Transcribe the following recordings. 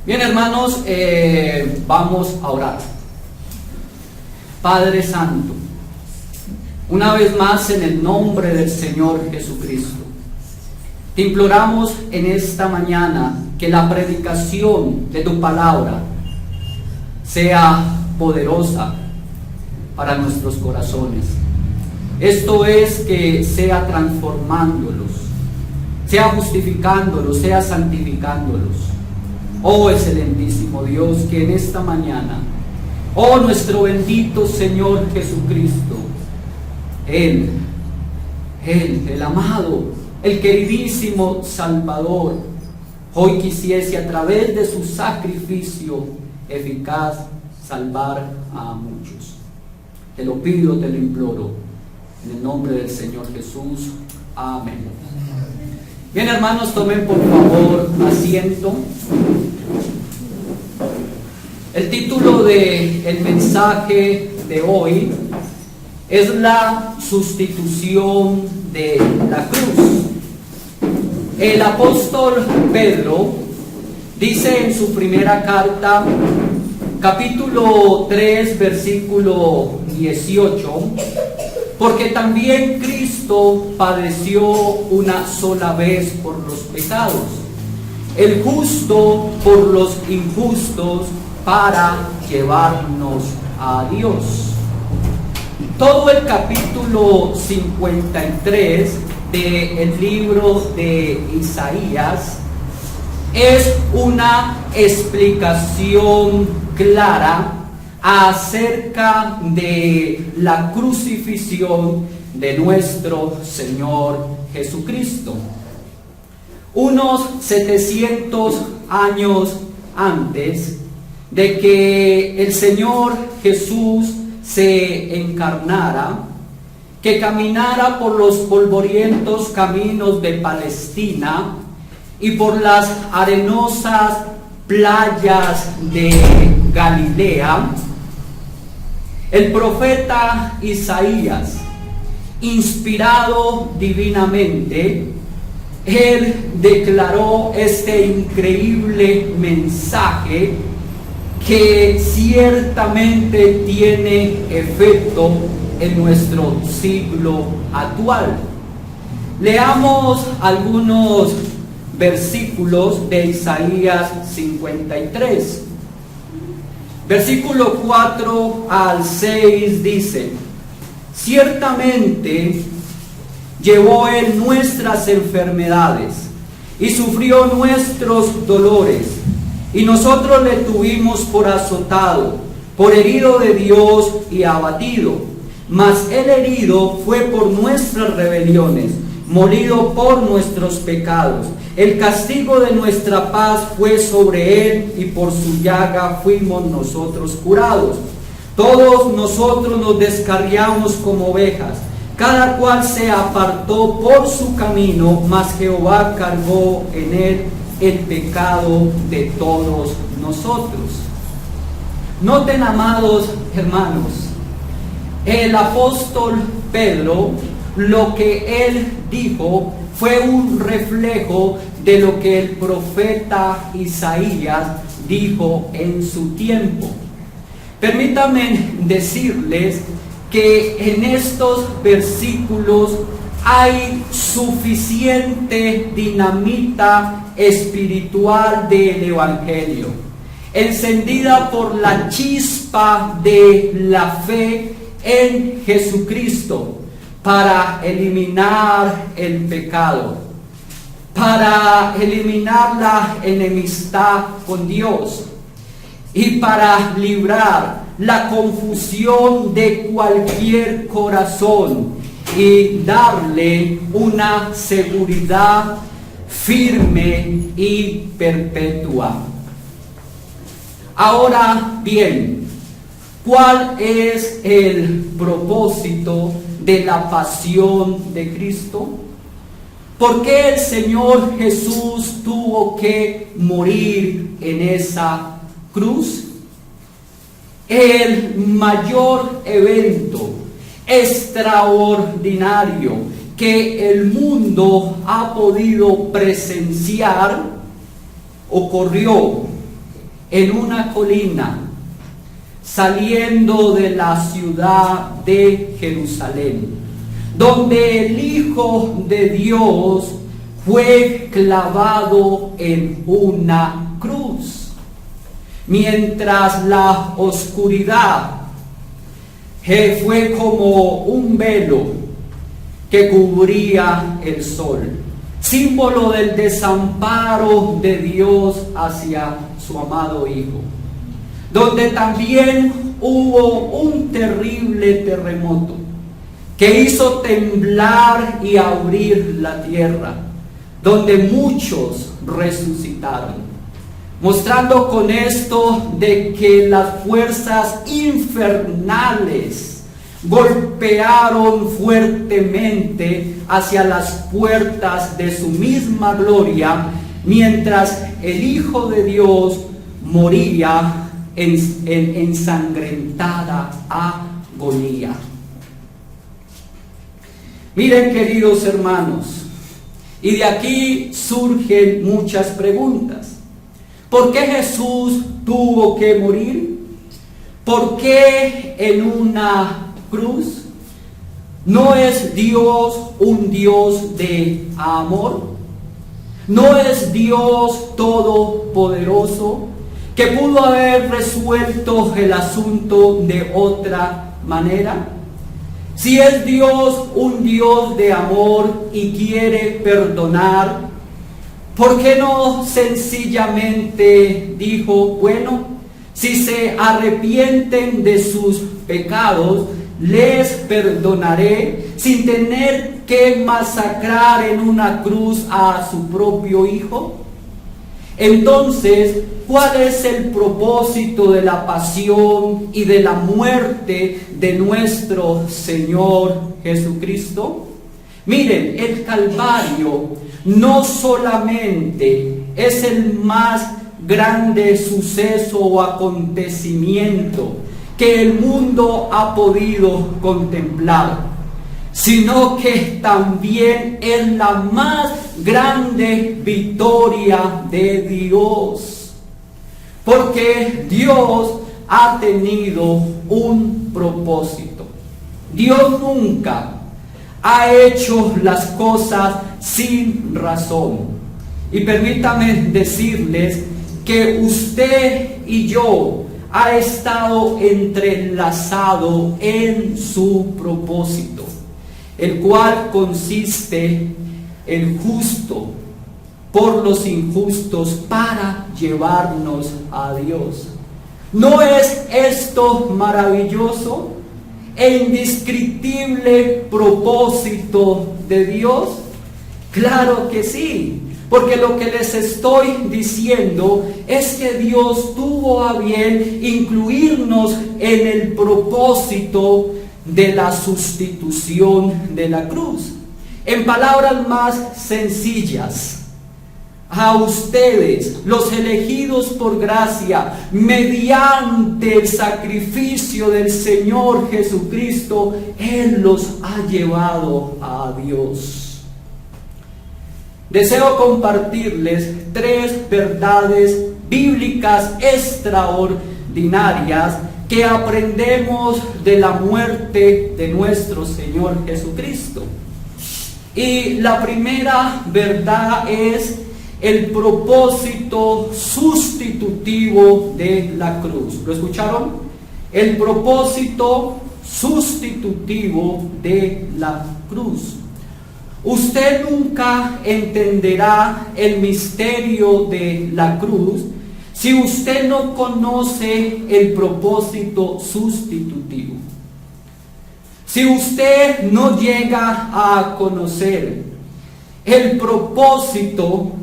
Bien, hermanos, vamos a orar. Padre Santo, una vez más en el nombre del Señor Jesucristo, te imploramos en esta mañana que la predicación de tu palabra sea poderosa para nuestros corazones. Esto es, que sea transformándolos, sea justificándolos, sea santificándolos. Oh excelentísimo Dios, que en esta mañana, oh nuestro bendito Señor Jesucristo, Él, el amado, el queridísimo Salvador, hoy quisiese a través de su sacrificio eficaz salvar a muchos. Te lo pido, te lo imploro, en el nombre del Señor Jesús. Amén. Bien, hermanos, tomen por favor asiento. El título del mensaje de hoy es la sustitución de la cruz. El apóstol Pedro dice en su primera carta, capítulo 3, versículo 18, porque también Cristo padeció una sola vez por los pecados, el justo por los injustos, para llevarnos a Dios. Todo el capítulo 53 del libro de Isaías es una explicación clara acerca de la crucifixión de nuestro Señor Jesucristo. Unos 700 años antes de que el Señor Jesús se encarnara, que caminara por los polvorientos caminos de Palestina y por las arenosas playas de Galilea, el profeta Isaías, inspirado divinamente, él declaró este increíble mensaje que ciertamente tiene efecto en nuestro siglo actual. Leamos algunos versículos de Isaías 53. Versículo 4 al 6 dice: ciertamente llevó Él nuestras enfermedades y sufrió nuestros dolores, y nosotros le tuvimos por azotado, por herido de Dios y abatido. Mas el herido fue por nuestras rebeliones, molido por nuestros pecados. El castigo de nuestra paz fue sobre él, y por su llaga fuimos nosotros curados. Todos nosotros nos descarriamos como ovejas, cada cual se apartó por su camino, mas Jehová cargó en él el pecado de todos nosotros. Noten, amados hermanos, el apóstol Pedro, lo que él dijo fue un reflejo de lo que el profeta Isaías dijo en su tiempo. Permítanme decirles que en estos versículos hay suficiente dinamita espiritual del Evangelio, encendida por la chispa de la fe en Jesucristo, para eliminar el pecado, para eliminar la enemistad con Dios y para librar la confusión de cualquier corazón y darle una seguridad firme y perpetua. Ahora bien, ¿cuál es el propósito de la pasión de Cristo? ¿Por qué el Señor Jesús tuvo que morir en esa cruz? El mayor evento extraordinario que el mundo ha podido presenciar ocurrió en una colina, saliendo de la ciudad de Jerusalén, donde el Hijo de Dios fue clavado en una cruz, mientras la oscuridad fue como un velo que cubría el sol, símbolo del desamparo de Dios hacia su amado Hijo, donde también hubo un terrible terremoto que hizo temblar y abrir la tierra, donde muchos resucitaron, mostrando con esto de que las fuerzas infernales golpearon fuertemente hacia las puertas de su misma gloria, mientras el Hijo de Dios moría en ensangrentada agonía. Miren, queridos hermanos, y de aquí surgen muchas preguntas. ¿Por qué Jesús tuvo que morir? ¿Por qué en una cruz? ¿No es Dios un Dios de amor? ¿No es Dios todopoderoso que pudo haber resuelto el asunto de otra manera? Si es Dios un Dios de amor y quiere perdonar, ¿por qué no sencillamente dijo, bueno, si se arrepienten de sus pecados, les perdonaré, sin tener que masacrar en una cruz a su propio Hijo? Entonces, ¿cuál es el propósito de la pasión y de la muerte de nuestro Señor Jesucristo? Miren, el Calvario no solamente es el más grande suceso o acontecimiento que el mundo ha podido contemplar, sino que también es la más grande victoria de Dios, porque Dios ha tenido un propósito. Dios nunca ha hecho las cosas sin razón. Y permítanme decirles que usted y yo ha estado entrelazado en su propósito, el cual consiste en justo por los injustos para llevarnos a Dios. ¿No es esto maravilloso e indescriptible propósito de Dios? Claro que sí, porque lo que les estoy diciendo es que Dios tuvo a bien incluirnos en el propósito de la sustitución de la cruz. En palabras más sencillas, a ustedes, los elegidos por gracia, mediante el sacrificio del Señor Jesucristo, Él los ha llevado a Dios. Deseo compartirles 3 verdades bíblicas extraordinarias que aprendemos de la muerte de nuestro Señor Jesucristo. Y la primera verdad es el propósito sustitutivo de la cruz. ¿Lo escucharon? El propósito sustitutivo de la cruz. Usted nunca entenderá el misterio de la cruz si usted no conoce el propósito sustitutivo. Si usted no llega a conocer el propósito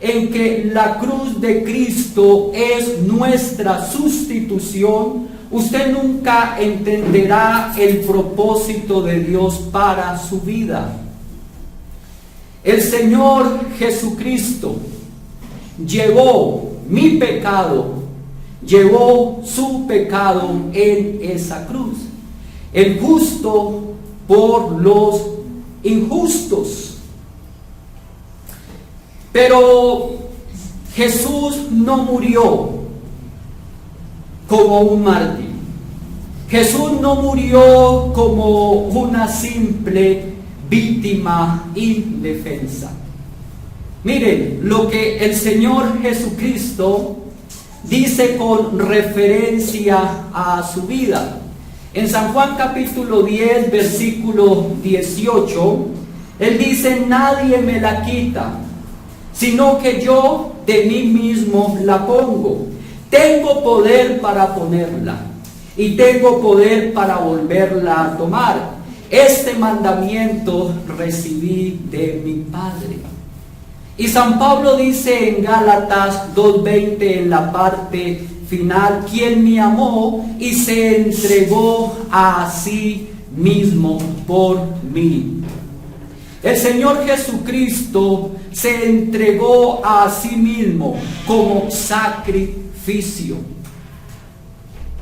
en que la cruz de Cristo es nuestra sustitución, usted nunca entenderá el propósito de Dios para su vida. El Señor Jesucristo llevó mi pecado, llevó su pecado en esa cruz. El justo por los injustos. Pero Jesús no murió como un mártir. Jesús no murió como una simple víctima indefensa. Miren lo que el Señor Jesucristo dice con referencia a su vida. En San Juan capítulo 10, versículo 18, Él dice: nadie me la quita, sino que yo de mí mismo la pongo. Tengo poder para ponerla y tengo poder para volverla a tomar. Este mandamiento recibí de mi Padre. Y San Pablo dice en Gálatas 2:20, en la parte final: quien me amó y se entregó a sí mismo por mí. El Señor Jesucristo se entregó a sí mismo como sacrificio.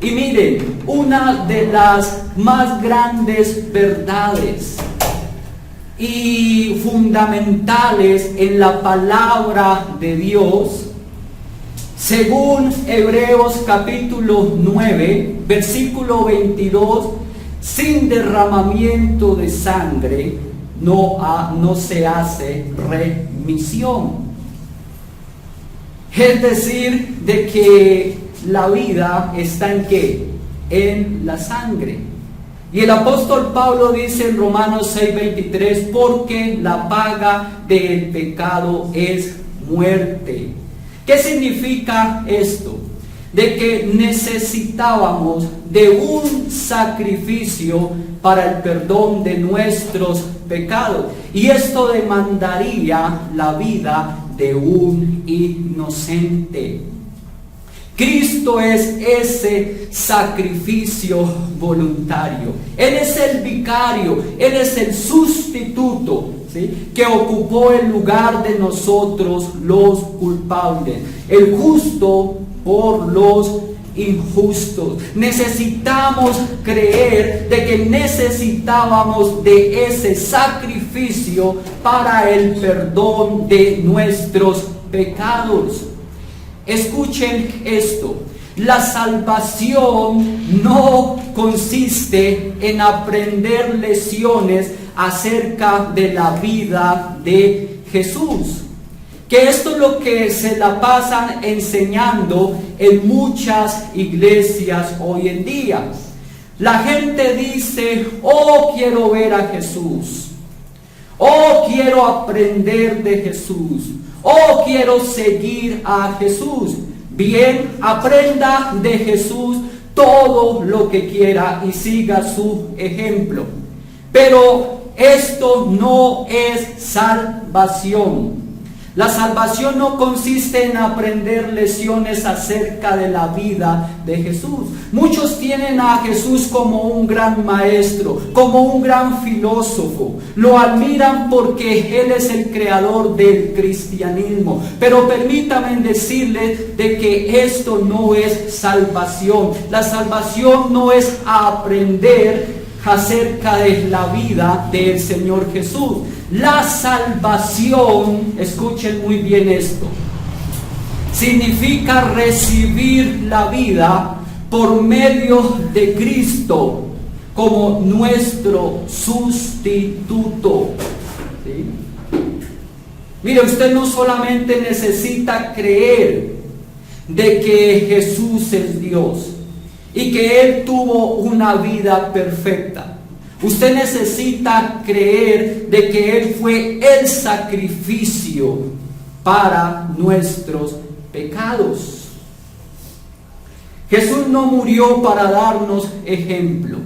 Y miren, una de las más grandes verdades y fundamentales en la palabra de Dios, según Hebreos capítulo 9, versículo 22, sin derramamiento de sangre no se hace remisión. Es decir, de que la vida está ¿en qué? En la sangre. Y el apóstol Pablo dice en Romanos 6:23: porque la paga del pecado es muerte. ¿Qué significa esto? De que necesitábamos de un sacrificio para el perdón de nuestros pecados. Y esto demandaría la vida de un inocente. Cristo es ese sacrificio voluntario. Él es el vicario, Él es el sustituto, ¿sí?, que ocupó el lugar de nosotros los culpables, el justo por los injustos. Necesitamos creer de que necesitábamos de ese sacrificio para el perdón de nuestros pecados. Escuchen esto: la salvación no consiste en aprender lecciones acerca de la vida de Jesús, que esto es lo que se la pasan enseñando en muchas iglesias hoy en día. La gente dice: oh, quiero ver a Jesús, oh, quiero aprender de Jesús, oh, quiero seguir a Jesús. Bien, aprenda de Jesús todo lo que quiera y siga su ejemplo. Pero esto no es salvación. La salvación no consiste en aprender lecciones acerca de la vida de Jesús. Muchos tienen a Jesús como un gran maestro, como un gran filósofo. Lo admiran porque Él es el creador del cristianismo. Pero permítanme decirles de que esto no es salvación. La salvación no es aprender acerca de la vida del Señor Jesús. La salvación, escuchen muy bien esto, significa recibir la vida por medio de Cristo como nuestro sustituto. ¿Sí? Mire, usted no solamente necesita creer de que Jesús es Dios y que Él tuvo una vida perfecta. Usted necesita creer de que Él fue el sacrificio para nuestros pecados. Jesús no murió para darnos ejemplo.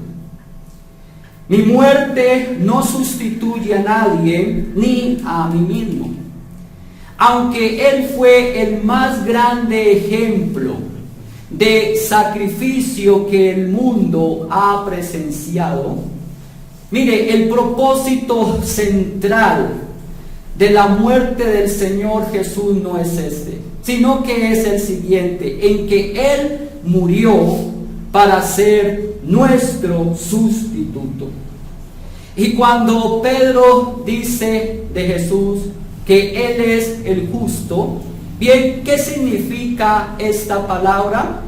Mi muerte no sustituye a nadie ni a mí mismo. Aunque Él fue el más grande ejemplo de sacrificio que el mundo ha presenciado, mire, el propósito central de la muerte del Señor Jesús no es este, sino que es el siguiente: en que Él murió para ser nuestro sustituto. Y cuando Pedro dice de Jesús que Él es el justo, bien, ¿qué significa esta palabra?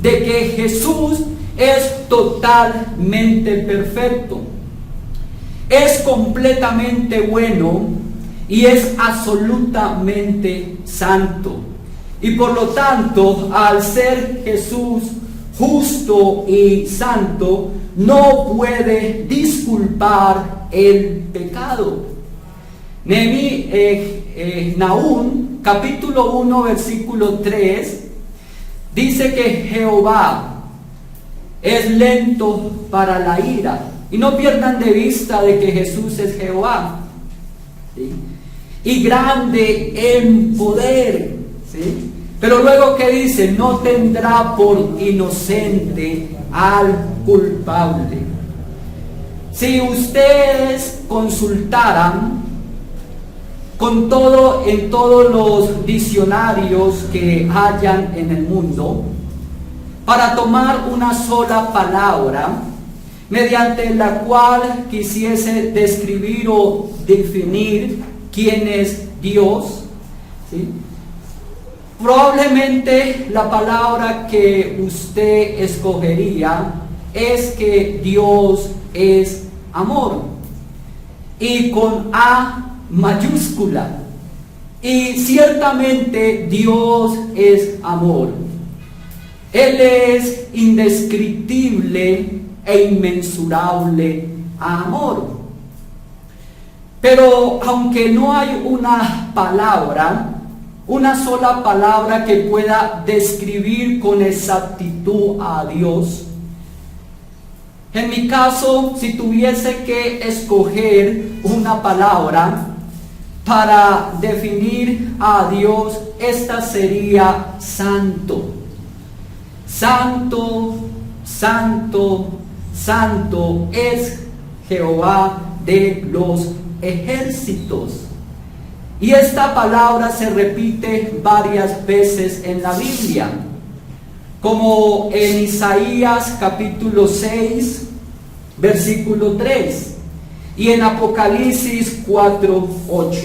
de que Jesús es totalmente perfecto, es completamente bueno y es absolutamente santo. Y por lo tanto, al ser Jesús justo y santo, no puede disculpar el pecado. Nahum, capítulo 1, versículo 3, dice que Jehová es lento para la ira. Y no pierdan de vista de que Jesús es Jehová, ¿sí? Y grande en poder, ¿sí? Pero luego que dice, no tendrá por inocente al culpable. Si ustedes consultaran en todos los diccionarios que hayan en el mundo, para tomar una sola palabra, mediante la cual quisiese describir o definir quién es Dios, ¿sí? Probablemente la palabra que usted escogería es que Dios es amor, y con A mayúscula. Y ciertamente Dios es amor. Él es indescriptible e inmensurable amor. Pero aunque no hay una sola palabra que pueda describir con exactitud a Dios, en mi caso, si tuviese que escoger una palabra para definir a Dios, esta sería santo. Santo, santo, santo es Jehová de los ejércitos. Y esta palabra se repite varias veces en la Biblia, como en Isaías capítulo 6, versículo 3, y en Apocalipsis 4, 8.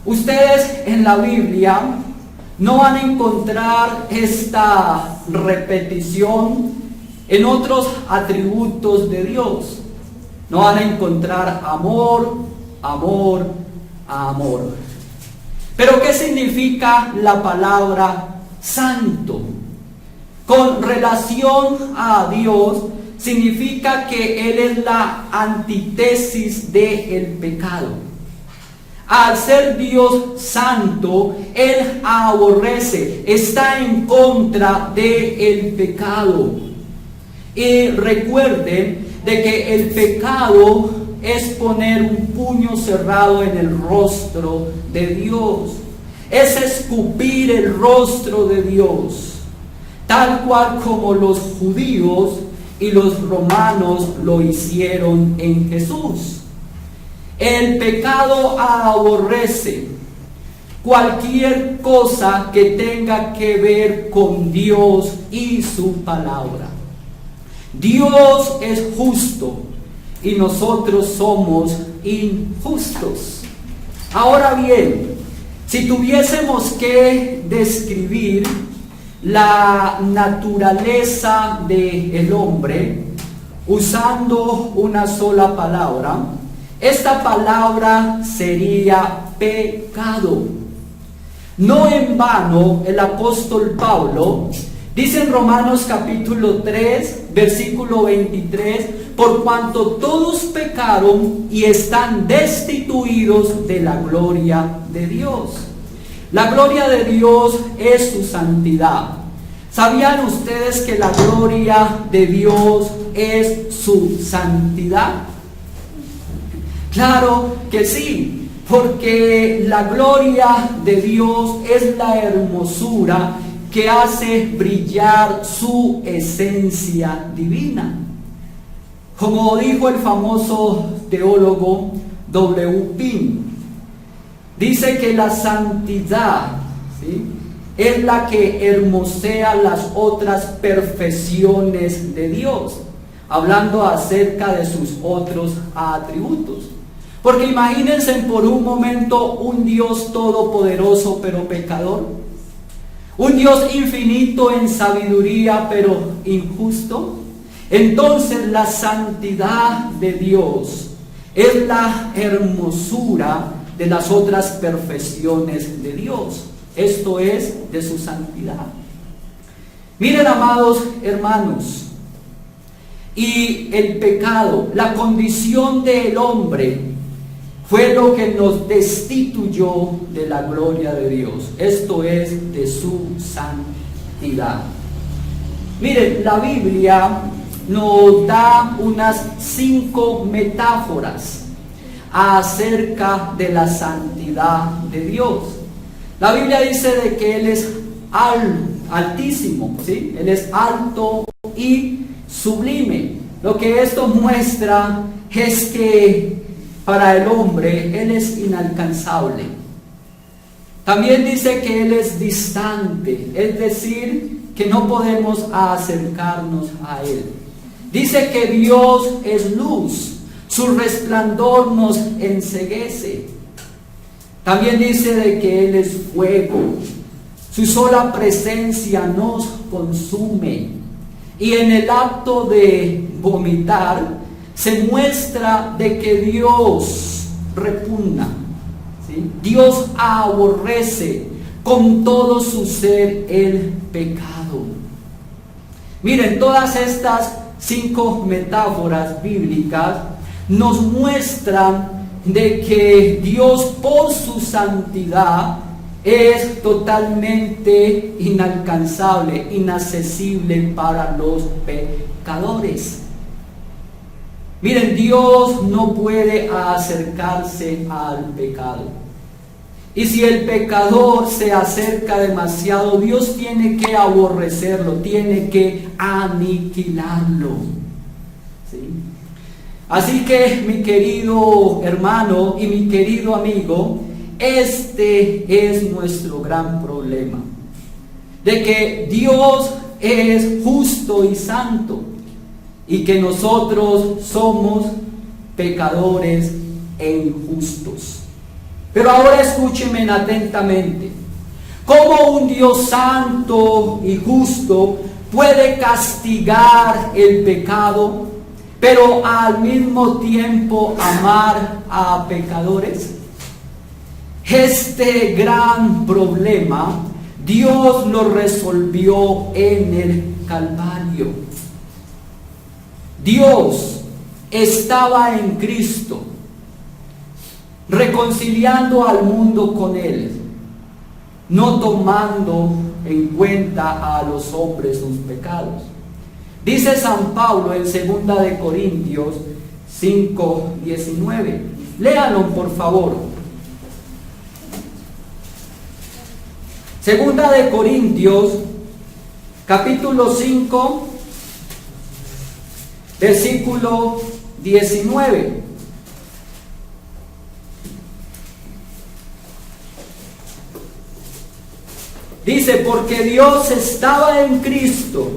Ustedes en la Biblia no van a encontrar esta repetición en otros atributos de Dios. No van a encontrar amor, amor, amor. Pero ¿qué significa la palabra santo? Con relación a Dios, significa que Él es la antítesis del pecado. Al ser Dios santo, Él aborrece, está en contra del pecado. Y recuerden de que el pecado es poner un puño cerrado en el rostro de Dios, es escupir el rostro de Dios, tal cual como los judíos y los romanos lo hicieron en Jesús. El pecado aborrece cualquier cosa que tenga que ver con Dios y su palabra. Dios es justo y nosotros somos injustos. Ahora bien, si tuviésemos que describir la naturaleza del hombre usando una sola palabra, esta palabra sería pecado. No en vano el apóstol Pablo dice en Romanos capítulo 3, versículo 23, por cuanto todos pecaron y están destituidos de la gloria de Dios. La gloria de Dios es su santidad. ¿Sabían ustedes que la gloria de Dios es su santidad? Claro que sí, porque la gloria de Dios es la hermosura que hace brillar su esencia divina. Como dijo el famoso teólogo W. Pink, dice que la santidad, ¿sí?, es la que hermosea las otras perfecciones de Dios, hablando acerca de sus otros atributos. Porque imagínense por un momento un Dios todopoderoso pero pecador, un Dios infinito en sabiduría, pero injusto. Entonces la santidad de Dios es la hermosura de las otras perfecciones de Dios. Esto es de su santidad. Miren, amados hermanos, y el pecado, la condición del hombre, fue lo que nos destituyó de la gloria de Dios. Esto es de su santidad. Miren, la Biblia nos da unas 5 metáforas acerca de la santidad de Dios. La Biblia dice de que Él es altísimo, ¿sí? Él es alto y sublime. Lo que esto muestra es que para el hombre Él es inalcanzable. También dice que Él es distante, es decir, que no podemos acercarnos a Él. Dice que Dios es luz, su resplandor nos enceguece. También dice de que Él es fuego, su sola presencia nos consume. Y en el acto de vomitar se muestra de que Dios repugna, ¿sí? Dios aborrece con todo su ser el pecado. Miren, todas estas 5 metáforas bíblicas nos muestran de que Dios, por su santidad, es totalmente inalcanzable, inaccesible para los pecadores. Miren, Dios no puede acercarse al pecado. Y si el pecador se acerca demasiado, Dios tiene que aborrecerlo, tiene que aniquilarlo. ¿Sí? Así que, mi querido hermano y mi querido amigo, este es nuestro gran problema, de que Dios es justo y santo y que nosotros somos pecadores e injustos. Pero ahora escúchenme atentamente. ¿Cómo un Dios santo y justo puede castigar el pecado, pero al mismo tiempo amar a pecadores? Este gran problema Dios lo resolvió en el Calvario. Dios estaba en Cristo, reconciliando al mundo con Él, no tomando en cuenta a los hombres sus pecados. Dice San Pablo en 2 de Corintios 5:19. Léanlo, por favor. 2 de Corintios, capítulo 5, versículo 19. Dice, porque Dios estaba en Cristo,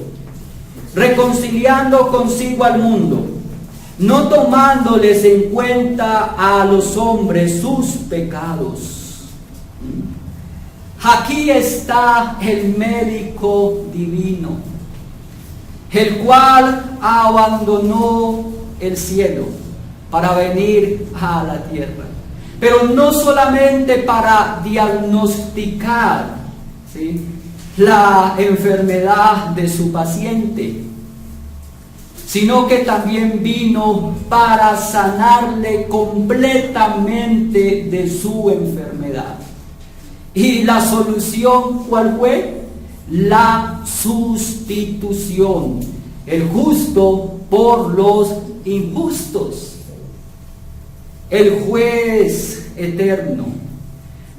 reconciliando consigo al mundo, no tomándoles en cuenta a los hombres sus pecados. Aquí está el médico divino, el cual abandonó el cielo para venir a la tierra, pero no solamente para diagnosticar, ¿sí?, la enfermedad de su paciente, sino que también vino para sanarle completamente de su enfermedad. ¿Y la solución cuál fue? La sustitución, el justo por los injustos. El juez eterno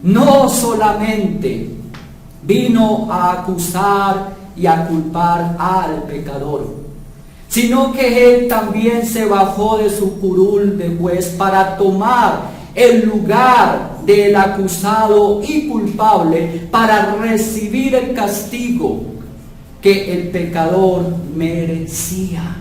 no solamente vino a acusar y a culpar al pecador, sino que Él también se bajó de su curul de juez para tomar el lugar del acusado y culpable, para recibir el castigo que el pecador merecía.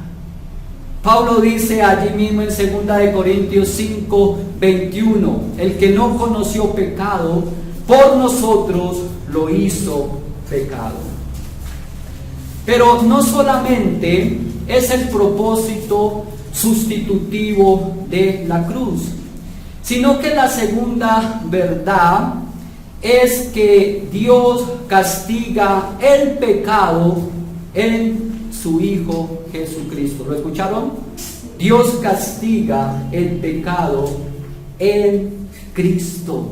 Pablo dice allí mismo en 2 de Corintios 5:21, el que no conoció pecado, por nosotros lo hizo pecado. Pero no solamente es el propósito sustitutivo de la cruz, sino que la segunda verdad es que Dios castiga el pecado en su Hijo Jesucristo. ¿Lo escucharon? Dios castiga el pecado en Cristo.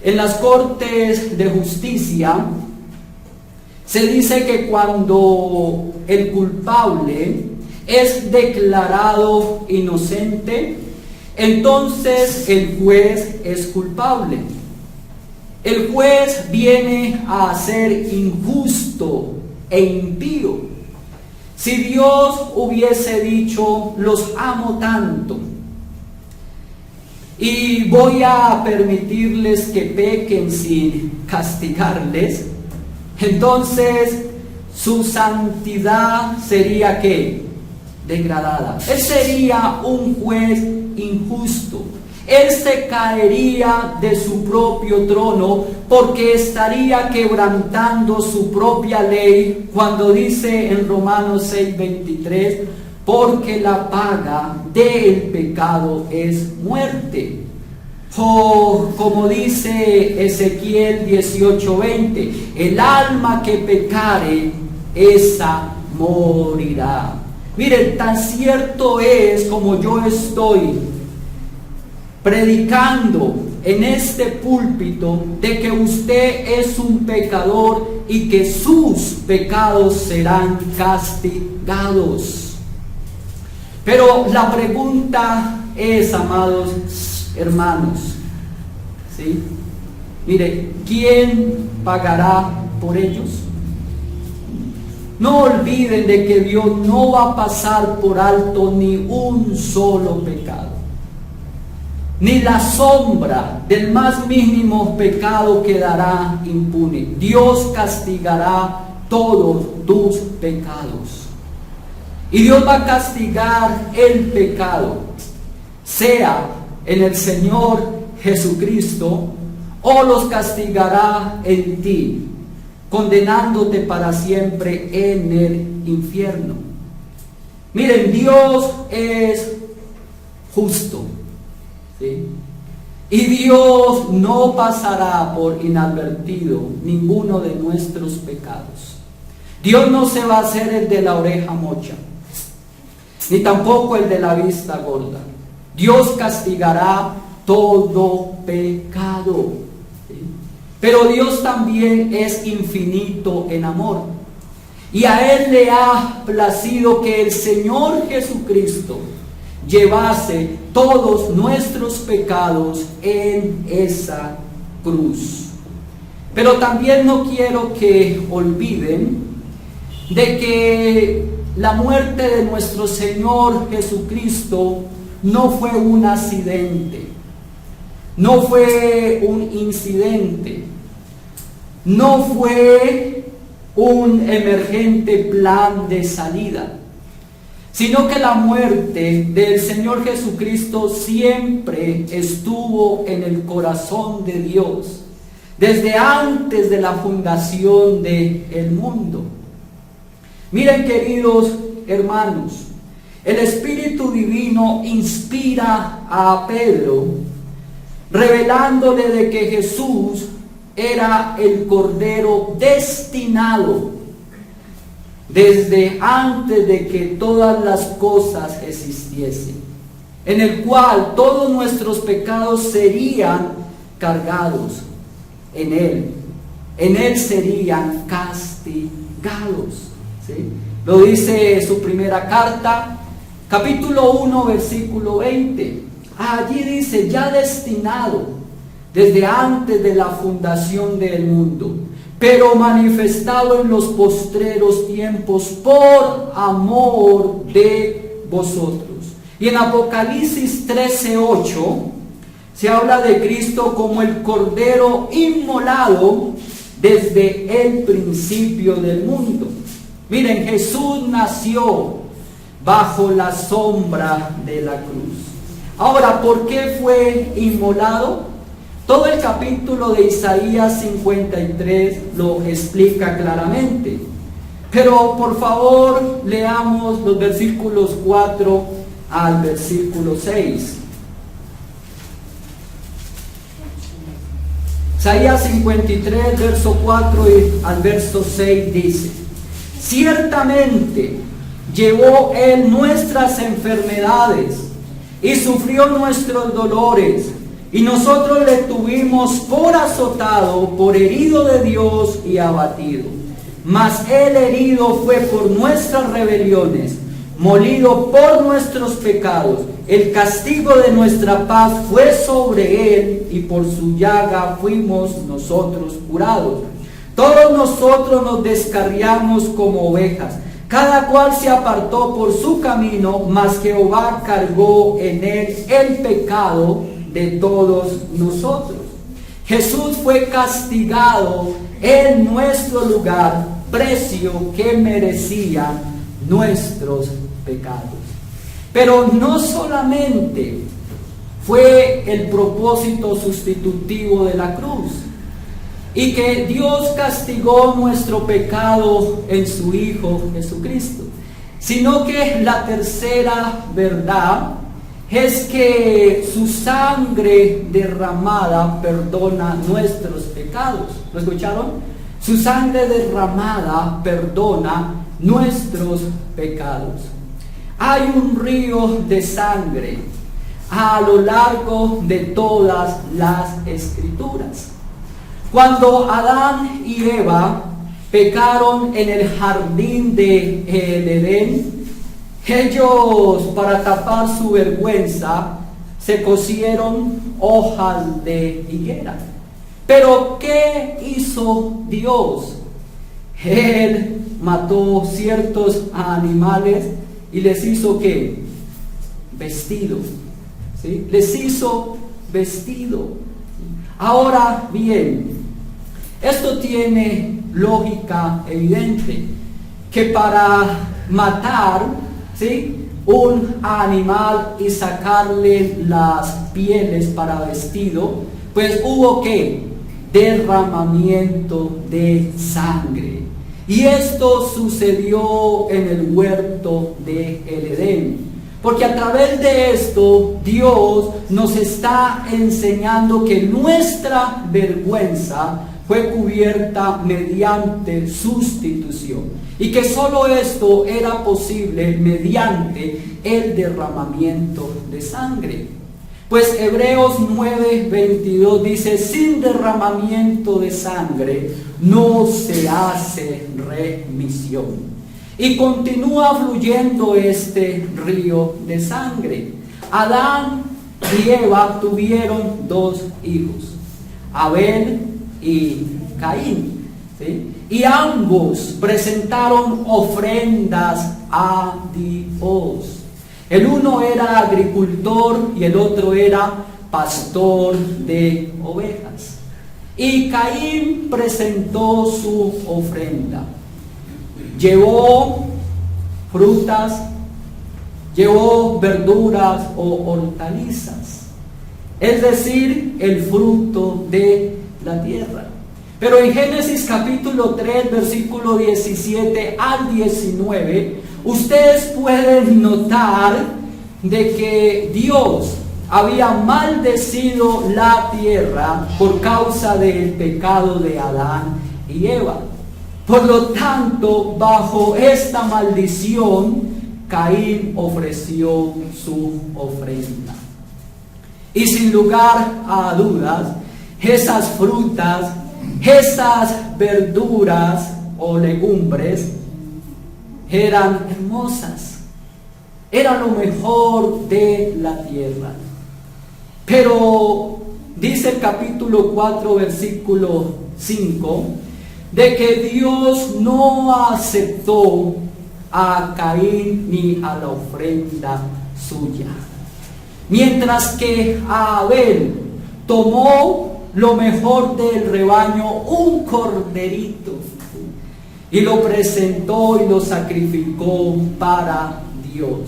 En las cortes de justicia se dice que cuando el culpable es declarado inocente, entonces el juez es culpable. El juez viene a ser injusto e impío. Si Dios hubiese dicho, los amo tanto y voy a permitirles que pequen sin castigarles, entonces su santidad sería ¿qué? Degradada. Él sería un juez injusto. Él se caería de su propio trono porque estaría quebrantando su propia ley cuando dice en Romanos 6:23, porque la paga del pecado es muerte. O como dice Ezequiel 18:20, el alma que pecare, esa morirá. Miren, tan cierto es como yo estoy predicando en este púlpito de que usted es un pecador y que sus pecados serán castigados. Pero la pregunta es, amados hermanos, ¿sí? Mire, ¿quién pagará por ellos? No olviden de que Dios no va a pasar por alto ni un solo pecado, ni la sombra del más mínimo pecado quedará impune. Dios castigará todos tus pecados. Y Dios va a castigar el pecado, sea en el Señor Jesucristo, o los castigará en ti, condenándote para siempre en el infierno. Miren, Dios es justo, ¿sí? Y Dios no pasará por inadvertido ninguno de nuestros pecados. Dios no se va a hacer el de la oreja mocha, ni tampoco el de la vista gorda. Dios castigará todo pecado. ¿Sí? Pero Dios también es infinito en amor. Y a Él le ha placido que el Señor Jesucristo llevase todos nuestros pecados en esa cruz. Pero también no quiero que olviden de que la muerte de nuestro Señor Jesucristo no fue un accidente, no fue un incidente, no fue un emergente plan de salida, sino que la muerte del Señor Jesucristo siempre estuvo en el corazón de Dios, desde antes de la fundación del mundo. Miren, queridos hermanos, el Espíritu Divino inspira a Pedro, revelándole de que Jesús era el Cordero destinado desde antes de que todas las cosas existiesen, en el cual todos nuestros pecados serían cargados en Él serían castigados. ¿Sí? Lo dice su primera carta, capítulo 1, versículo 20. Allí dice, ya destinado desde antes de la fundación del mundo, pero manifestado en los postreros tiempos por amor de vosotros. Y en Apocalipsis 13:8 se habla de Cristo como el Cordero inmolado desde el principio del mundo. Miren, Jesús nació bajo la sombra de la cruz. Ahora, ¿por qué fue inmolado? Todo el capítulo de Isaías 53 lo explica claramente. Pero por favor leamos los versículos 4 al versículo 6. Isaías 53, verso 4 al verso 6 dice: ciertamente llevó Él nuestras enfermedades y sufrió nuestros dolores, y nosotros le tuvimos por azotado, por herido de Dios y abatido. Mas Él herido fue por nuestras rebeliones, molido por nuestros pecados. El castigo de nuestra paz fue sobre Él, y por su llaga fuimos nosotros curados. Todos nosotros nos descarriamos como ovejas, cada cual se apartó por su camino, mas Jehová cargó en Él el pecado de todos nosotros. Jesús fue castigado en nuestro lugar, precio que merecían nuestros pecados. Pero no solamente fue el propósito sustitutivo de la cruz, y que Dios castigó nuestro pecado en su Hijo Jesucristo, sino que la tercera verdad es que su sangre derramada perdona nuestros pecados. ¿Lo escucharon? Su sangre derramada perdona nuestros pecados. Hay un río de sangre a lo largo de todas las Escrituras. Cuando Adán y Eva pecaron en el jardín de Edén, ellos, para tapar su vergüenza, se cosieron hojas de higuera. Pero ¿qué hizo Dios? Él mató ciertos animales y les hizo ¿qué? Vestido. ¿Sí? Les hizo vestido. Ahora bien, esto tiene lógica evidente, que para matar, ¿sí?, un animal y sacarle las pieles para vestido, pues hubo ¿qué? Derramamiento de sangre. Y esto sucedió en el huerto de Edén. Porque a través de esto Dios nos está enseñando que nuestra vergüenza fue cubierta mediante sustitución, y que solo esto era posible mediante el derramamiento de sangre. Pues Hebreos 9:22 dice: sin derramamiento de sangre no se hace remisión. Y continúa fluyendo este río de sangre. Adán y Eva tuvieron dos hijos, Abel y Caín, ¿sí? Y ambos presentaron ofrendas a Dios. El uno era agricultor y el otro era pastor de ovejas. Y Caín presentó su ofrenda. Llevó frutas, llevó verduras o hortalizas, es decir, el fruto de la tierra. Pero en Génesis capítulo 3, versículo 17 al 19, ustedes pueden notar de que Dios había maldecido la tierra por causa del pecado de Adán y Eva. Por lo tanto, bajo esta maldición, Caín ofreció su ofrenda. Y sin lugar a dudas, esas frutas, esas verduras o legumbres eran hermosas. Era lo mejor de la tierra. Pero dice el capítulo 4, versículo 5, de que Dios no aceptó a Caín ni a la ofrenda suya. Mientras que a Abel tomó lo mejor del rebaño, un corderito, y lo presentó y lo sacrificó para Dios.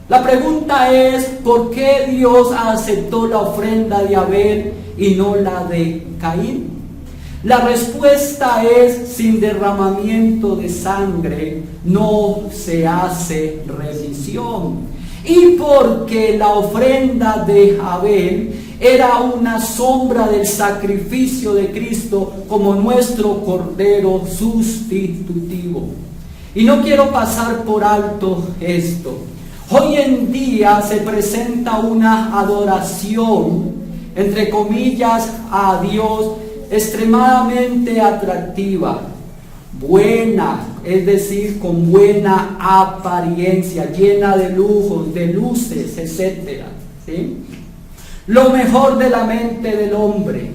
La pregunta es: ¿por qué Dios aceptó la ofrenda de Abel y no la de Caín? La respuesta es: sin derramamiento de sangre no se hace remisión. Y porque la ofrenda de Abel era una sombra del sacrificio de Cristo como nuestro Cordero sustitutivo. Y no quiero pasar por alto esto. Hoy en día se presenta una adoración, entre comillas, a Dios extremadamente atractiva, buena, es decir, con buena apariencia, llena de lujos, de luces, etc. ¿Sí? Lo mejor de la mente del hombre,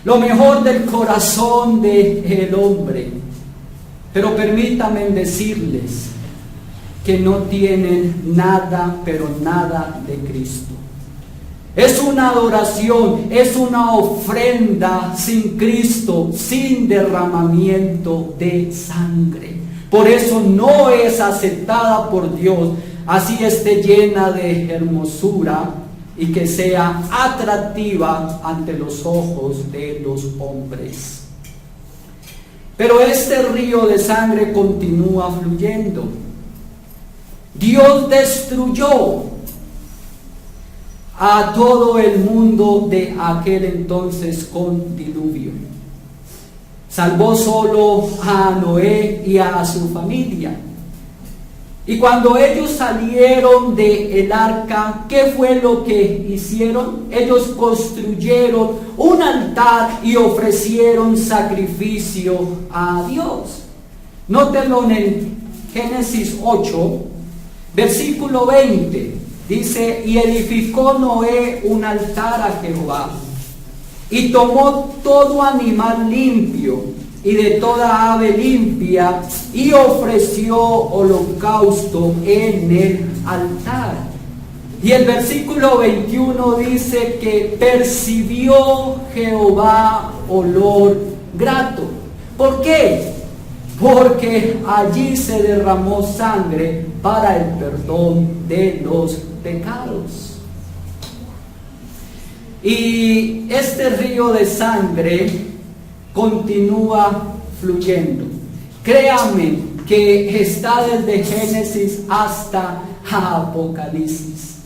lo mejor del corazón del hombre. Pero permítanme decirles que no tienen nada, pero nada de Cristo. Es una adoración, es una ofrenda sin Cristo, sin derramamiento de sangre. Por eso no es aceptada por Dios, así esté llena de hermosura y que sea atractiva ante los ojos de los hombres. Pero este río de sangre continúa fluyendo. Dios destruyó a todo el mundo de aquel entonces con diluvio. Salvó solo a Noé y a su familia. Y cuando ellos salieron del arca, ¿qué fue lo que hicieron? Ellos construyeron un altar y ofrecieron sacrificio a Dios. Nótenlo en Génesis 8, versículo 20. Dice: y edificó Noé un altar a Jehová, y tomó todo animal limpio y de toda ave limpia, y ofreció holocausto en el altar. Y el versículo 21 dice que percibió Jehová olor grato. ¿Por qué? Porque allí se derramó sangre para el perdón de los pecados. Y este río de sangre continúa fluyendo. Créame que está desde Génesis hasta Apocalipsis.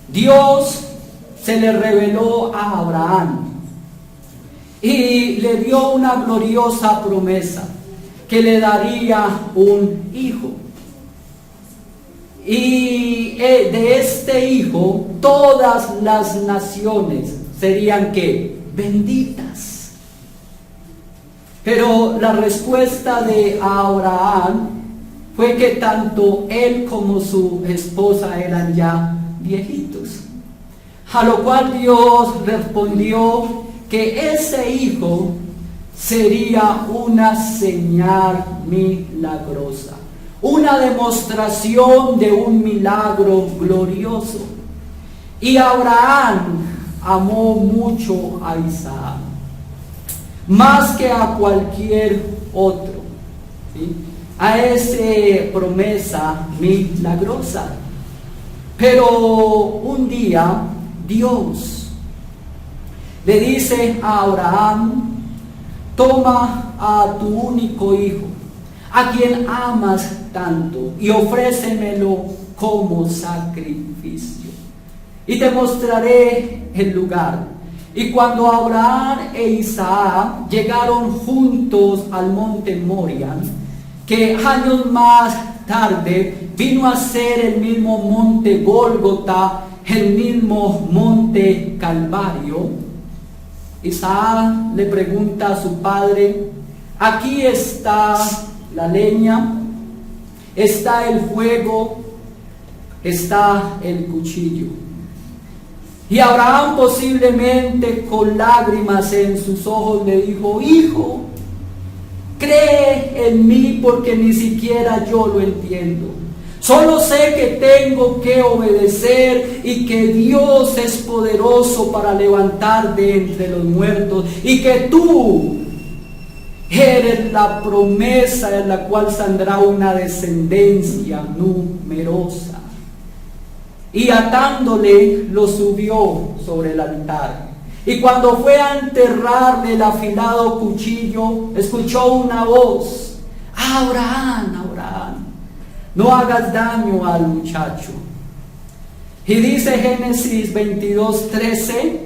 Dios se le reveló a Abraham y le dio una gloriosa promesa, que le daría un hijo. Y de este hijo todas las naciones serían ¿qué? Benditas. Pero la respuesta de Abraham fue que tanto él como su esposa eran ya viejitos. A lo cual Dios respondió que ese hijo sería una señal milagrosa, una demostración de un milagro glorioso. Y Abraham amó mucho a Isaac, más que a cualquier otro, ¿sí? A esa promesa milagrosa. Pero un día Dios le dice a Abraham: toma a tu único hijo, a quien amas tanto, y ofrécemelo como sacrificio, y te mostraré el lugar. Y cuando Abraham e Isaac llegaron juntos al monte Moria, que años más tarde vino a ser el mismo monte Gólgota, el mismo monte Calvario, Isaac le pregunta a su padre: aquí está la leña, está el fuego, está el cuchillo. Y Abraham, posiblemente con lágrimas en sus ojos, le dijo: hijo, cree en mí, porque ni siquiera yo lo entiendo. Solo sé que tengo que obedecer y que Dios es poderoso para levantar de entre los muertos, y que tú eres la promesa en la cual saldrá una descendencia numerosa. Y atándole, lo subió sobre el altar. Y cuando fue a enterrarle el afilado cuchillo, escuchó una voz: Abraham, Abraham, no hagas daño al muchacho. Y dice Génesis 22:13,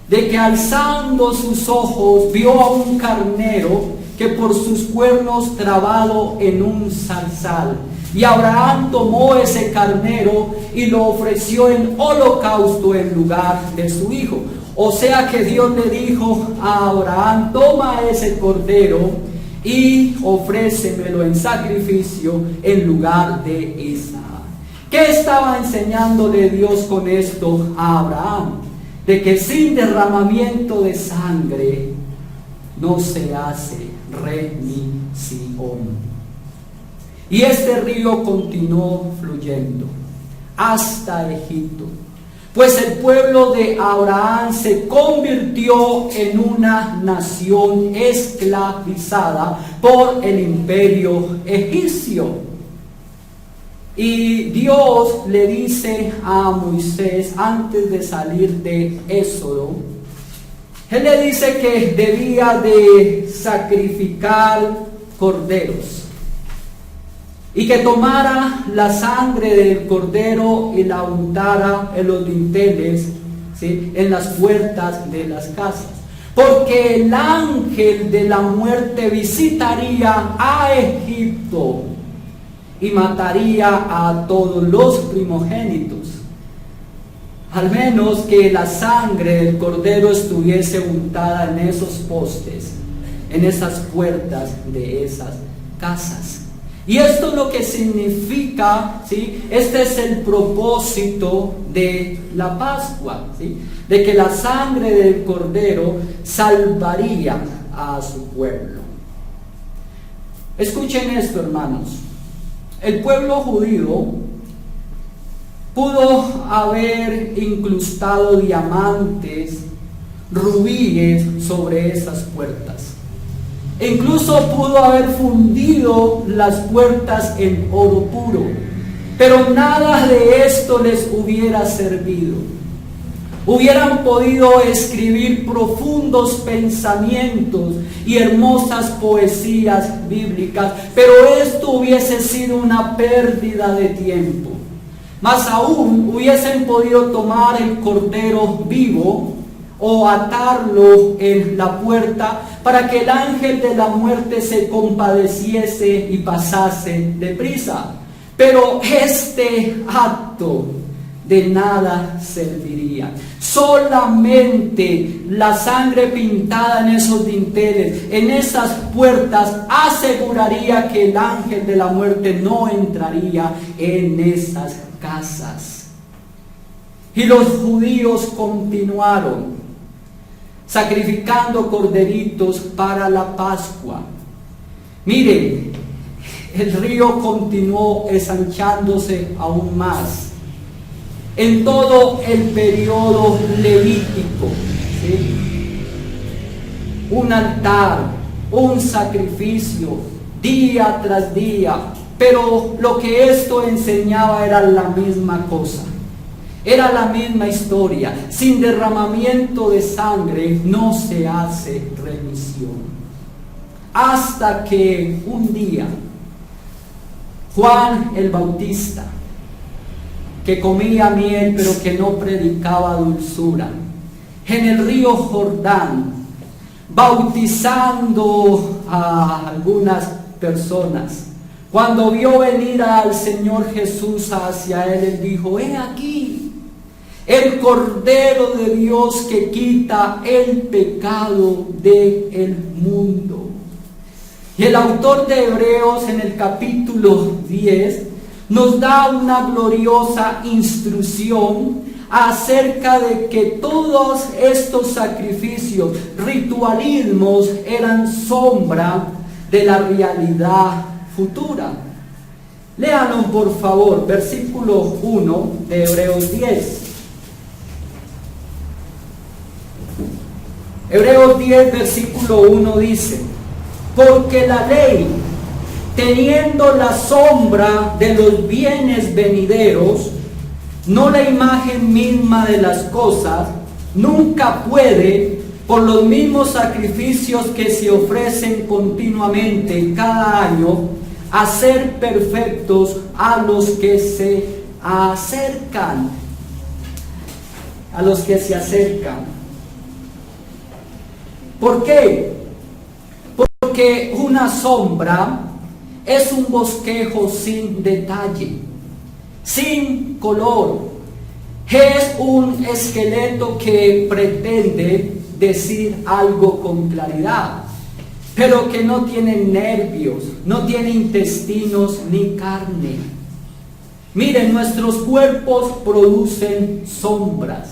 de que alzando sus ojos vio a un carnero que por sus cuernos trabado en un zarzal. Y Abraham tomó ese carnero y lo ofreció en holocausto en lugar de su hijo. O sea que Dios le dijo a Abraham: toma ese cordero y ofrécemelo en sacrificio en lugar de Isaac. ¿Qué estaba enseñándole Dios con esto a Abraham? De que sin derramamiento de sangre no se hace remisión. Y este río continuó fluyendo hasta Egipto, pues el pueblo de Abraham se convirtió en una nación esclavizada por el imperio egipcio. Y Dios le dice a Moisés, antes de salir de Éxodo, Él le dice que debía de sacrificar corderos y que tomara la sangre del cordero y la untara en los dinteles, ¿sí?, en las puertas de las casas, porque el ángel de la muerte visitaría a Egipto y mataría a todos los primogénitos, al menos que la sangre del cordero estuviese untada en esos postes, en esas puertas de esas casas. Y esto es lo que significa, ¿sí? Este es el propósito de la Pascua, ¿sí? De que la sangre del cordero salvaría a su pueblo. Escuchen esto, hermanos. El pueblo judío pudo haber incrustado diamantes, rubíes sobre esas puertas. E incluso pudo haber fundido las puertas en oro puro. Pero nada de esto les hubiera servido. Hubieran podido escribir profundos pensamientos y hermosas poesías bíblicas, pero esto hubiese sido una pérdida de tiempo. Más aún, hubiesen podido tomar el cordero vivo o atarlo en la puerta para que el ángel de la muerte se compadeciese y pasase deprisa. Pero este acto de nada serviría. Solamente la sangre pintada en esos dinteles, en esas puertas, aseguraría que el ángel de la muerte no entraría en esas casas. Y los judíos continuaron sacrificando corderitos para la Pascua. Miren, el río continuó ensanchándose aún más en todo el periodo levítico, ¿sí? Un altar, un sacrificio, día tras día, pero lo que esto enseñaba era la misma cosa. Era la misma historia. Sin derramamiento de sangre no se hace remisión. Hasta que un día Juan el Bautista, que comía miel pero que no predicaba dulzura, en el río Jordán, bautizando a algunas personas, cuando vio venir al Señor Jesús hacia él dijo: he aquí el Cordero de Dios que quita el pecado del mundo. Y el autor de Hebreos en el capítulo 10 nos da una gloriosa instrucción acerca de que todos estos sacrificios, ritualismos, eran sombra de la realidad futura. Léanlo por favor, versículo 1 de Hebreos 10. Hebreos 10, versículo 1 dice: porque la ley, teniendo la sombra de los bienes venideros, no la imagen misma de las cosas, nunca puede, por los mismos sacrificios que se ofrecen continuamente cada año, hacer perfectos a los que se acercan. A los que se acercan. ¿Por qué? Porque una sombra es un bosquejo sin detalle, sin color. Es un esqueleto que pretende decir algo con claridad, pero que no tiene nervios, no tiene intestinos ni carne. Miren, nuestros cuerpos producen sombras,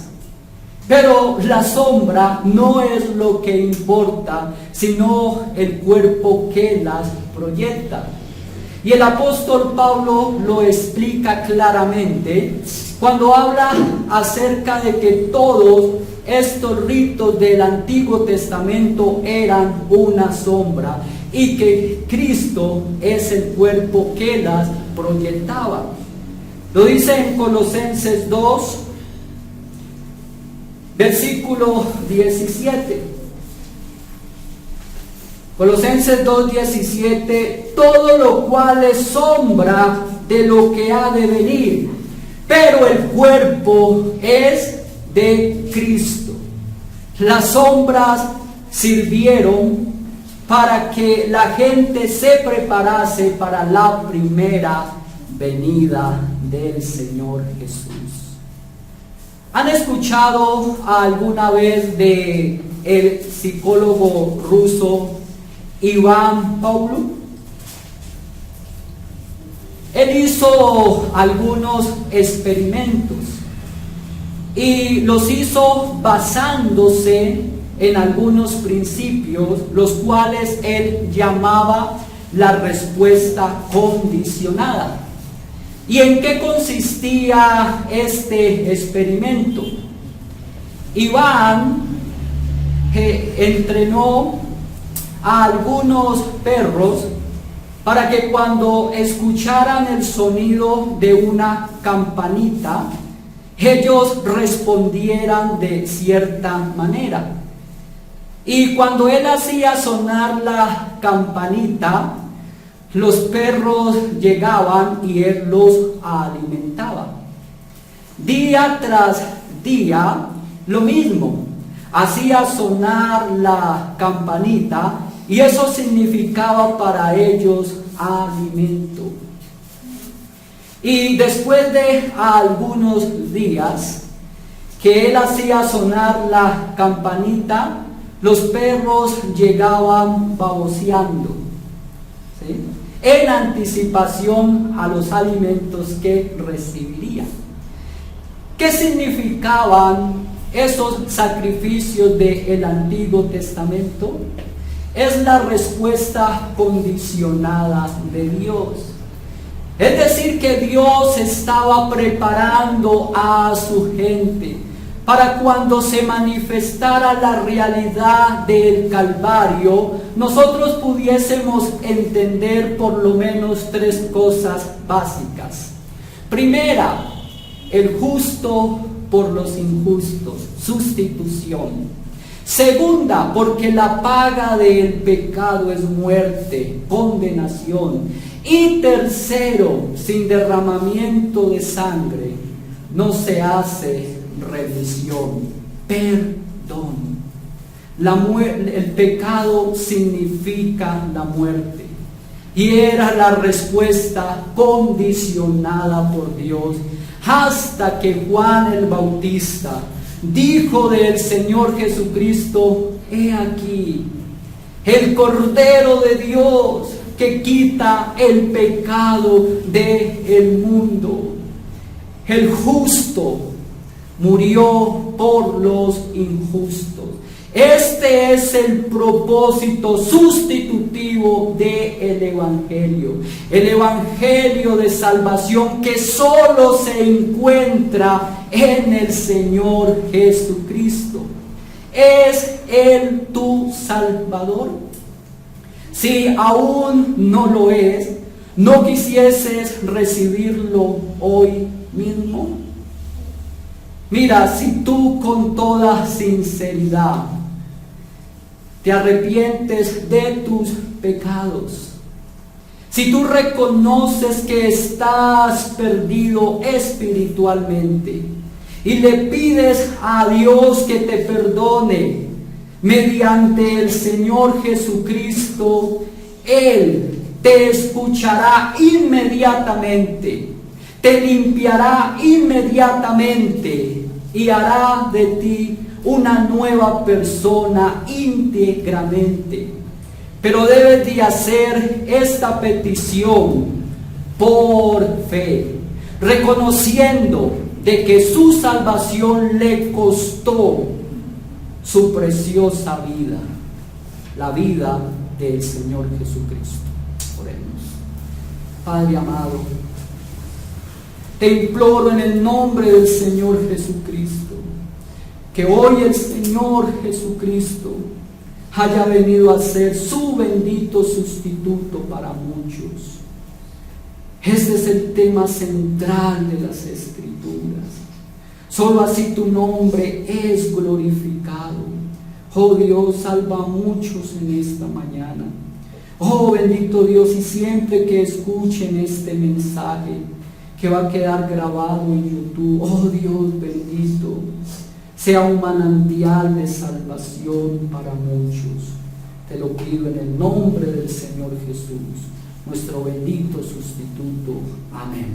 pero la sombra no es lo que importa, sino el cuerpo que las proyecta. Y el apóstol Pablo lo explica claramente cuando habla acerca de que todos estos ritos del Antiguo Testamento eran una sombra y que Cristo es el cuerpo que las proyectaba. Lo dice en Colosenses 2, versículo 17. Colosenses 2:17, todo lo cual es sombra de lo que ha de venir, pero el cuerpo es de Cristo. Las sombras sirvieron para que la gente se preparase para la primera venida del Señor Jesús. ¿Han escuchado alguna vez de el psicólogo ruso Iván Pavlov? Él hizo algunos experimentos y los hizo basándose en algunos principios, los cuales él llamaba la respuesta condicionada. ¿Y en qué consistía este experimento? Iván entrenó a algunos perros para que cuando escucharan el sonido de una campanita, ellos respondieran de cierta manera. Y cuando él hacía sonar la campanita, los perros llegaban y él los alimentaba. Día tras día, lo mismo. Hacía sonar la campanita y eso significaba para ellos alimento. Y después de algunos días que él hacía sonar la campanita, los perros llegaban baboseando, ¿sí?, en anticipación a los alimentos que recibirían. ¿Qué significaban esos sacrificios del Antiguo Testamento? Es la respuesta condicionada de Dios. Es decir, que Dios estaba preparando a su gente para cuando se manifestara la realidad del Calvario, nosotros pudiésemos entender por lo menos tres cosas básicas. Primera, el justo por los injustos, sustitución. Segunda, porque la paga del pecado es muerte, condenación. Y tercero, sin derramamiento de sangre no se hace remisión, perdón. El pecado significa la muerte y era la respuesta condicionada por Dios, hasta que Juan el Bautista dijo del Señor Jesucristo: he aquí el Cordero de Dios que quita el pecado del mundo. El justo murió por los injustos. Este es el propósito sustitutivo del Evangelio. El Evangelio de salvación que solo se encuentra en el Señor Jesucristo. ¿Es Él tu Salvador? Si aún no lo es, ¿no quisieses recibirlo hoy mismo? Mira, si tú con toda sinceridad te arrepientes de tus pecados, si tú reconoces que estás perdido espiritualmente y le pides a Dios que te perdone mediante el Señor Jesucristo, Él te escuchará inmediatamente, te limpiará inmediatamente y hará de ti una nueva persona íntegramente. Pero debes de hacer esta petición por fe, reconociendo de que su salvación le costó su preciosa vida, la vida del Señor Jesucristo. Oremos. Padre amado, te imploro en el nombre del Señor Jesucristo, que hoy el Señor Jesucristo haya venido a ser su bendito sustituto para muchos. Ese es el tema central de las Escrituras. Solo así tu nombre es glorificado. Oh Dios, salva a muchos en esta mañana. Oh bendito Dios, y siempre que escuchen este mensaje que va a quedar grabado en YouTube, oh Dios bendito, sea un manantial de salvación para muchos. Te lo pido en el nombre del Señor Jesús, nuestro bendito sustituto. Amén.